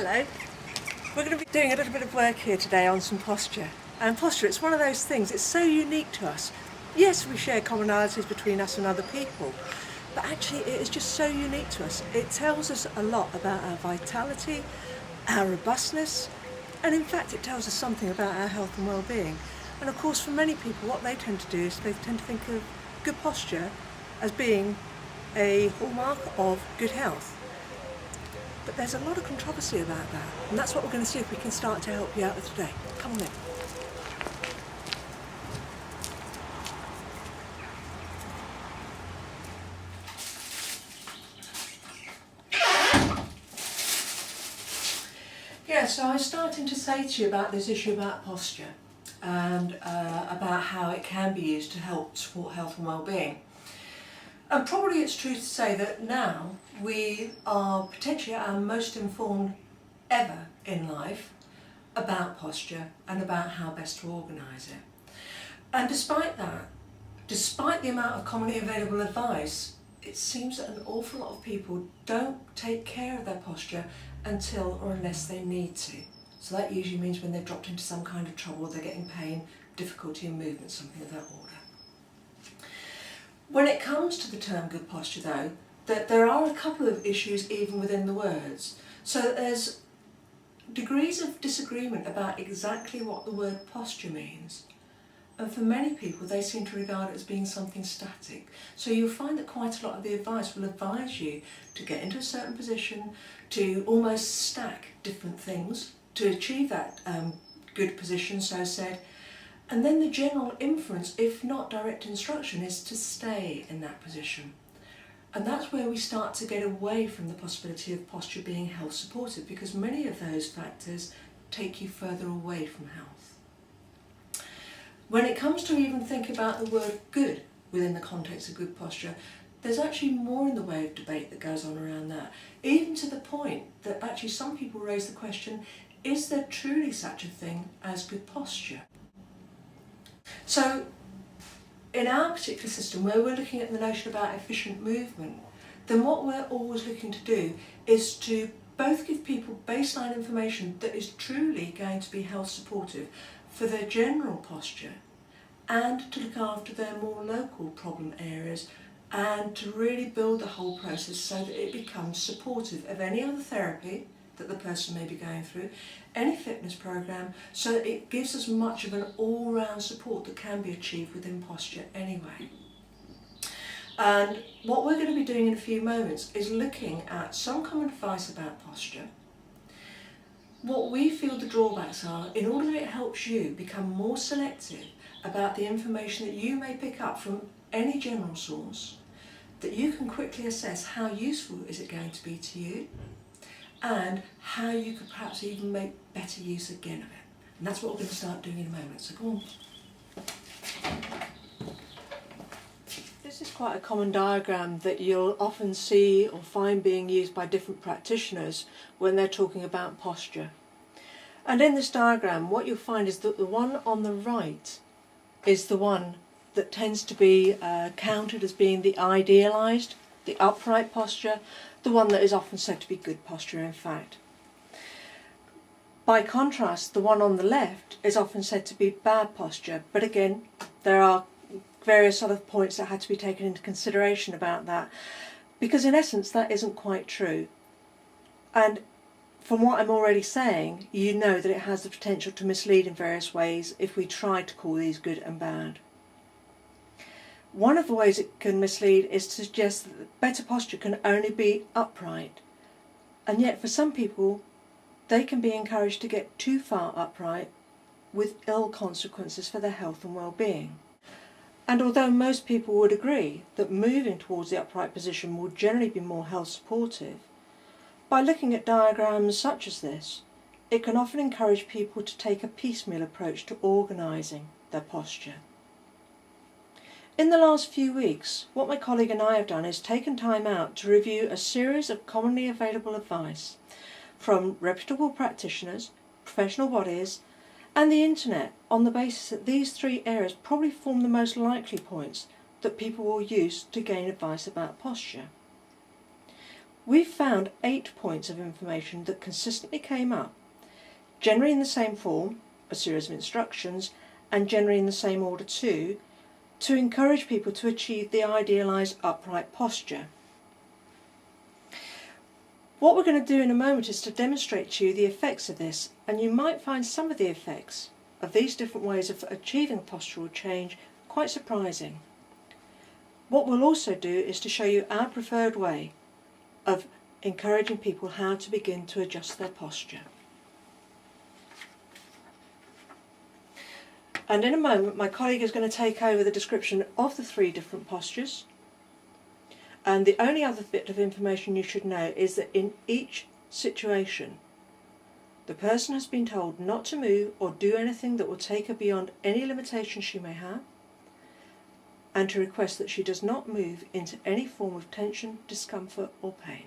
Hello. We're going to be doing a little bit of work here today on some posture. And posture, it's one of those things, it's so unique to us. Yes, we share commonalities between us and other people, but actually it is just so unique to us. It tells us a lot about our vitality, our robustness, and in fact it tells us something about our health and well-being. And of course for many people what they tend to do is they tend to think of good posture as being a hallmark of good health. But there's a lot of controversy about that, and that's what we're going to see if we can start to help you out with today. Come on in. Yeah, so I was starting to say to you about this issue about posture and about how it can be used to help support health and well-being. And probably it's true to say that now we are potentially our most informed ever in life about posture and about how best to organise it. And despite that, despite the amount of commonly available advice, it seems that an awful lot of people don't take care of their posture until or unless they need to. So that usually means when they've dropped into some kind of trouble, they're getting pain, difficulty in movement, something of that order. When it comes to the term good posture though, there are a couple of issues even within the words. So there's degrees of disagreement about exactly what the word posture means. And for many people they seem to regard it as being something static. So you'll find that quite a lot of the advice will advise you to get into a certain position, to almost stack different things to achieve that good position, so said. And then the general inference, if not direct instruction, is to stay in that position. And that's where we start to get away from the possibility of posture being health supportive, because many of those factors take you further away from health. When it comes to even thinking about the word good within the context of good posture, there's actually more in the way of debate that goes on around that, even to the point that actually some people raise the question, is there truly such a thing as good posture? So, in our particular system, where we're looking at the notion about efficient movement, then what we're always looking to do is to both give people baseline information that is truly going to be health supportive for their general posture, and to look after their more local problem areas, and to really build the whole process so that it becomes supportive of any other therapy that the person may be going through, any fitness program, so that it gives us much of an all-round support that can be achieved within posture anyway. And what we're going to be doing in a few moments is looking at some common advice about posture, what we feel the drawbacks are, in order that it helps you become more selective about the information that you may pick up from any general source, that you can quickly assess how useful is it going to be to you, and how you could perhaps even make better use again of it. And that's what we're going to start doing in a moment, so come on. This is quite a common diagram that you'll often see or find being used by different practitioners when they're talking about posture. And in this diagram what you'll find is that the one on the right is the one that tends to be counted as being the idealised, the upright posture, the one that is often said to be good posture in fact. By contrast, the one on the left is often said to be bad posture, but again there are various other points that had to be taken into consideration about that, because in essence that isn't quite true. And from what I'm already saying, you know that it has the potential to mislead in various ways if we try to call these good and bad. One of the ways it can mislead is to suggest that better posture can only be upright, and yet for some people they can be encouraged to get too far upright with ill consequences for their health and well-being. And although most people would agree that moving towards the upright position will generally be more health supportive, by looking at diagrams such as this, it can often encourage people to take a piecemeal approach to organising their posture. In the last few weeks, what my colleague and I have done is taken time out to review a series of commonly available advice from reputable practitioners, professional bodies, and the internet, on the basis that these three areas probably form the most likely points that people will use to gain advice about posture. We've found 8 points of information that consistently came up, generally in the same form, a series of instructions, and generally in the same order too, to encourage people to achieve the idealised upright posture. What we're going to do in a moment is to demonstrate to you the effects of this, and you might find some of the effects of these different ways of achieving postural change quite surprising. What we'll also do is to show you our preferred way of encouraging people how to begin to adjust their posture. And in a moment my colleague is going to take over the description of the 3 different postures. And the only other bit of information you should know is that in each situation the person has been told not to move or do anything that will take her beyond any limitations she may have, and to request that she does not move into any form of tension, discomfort or pain.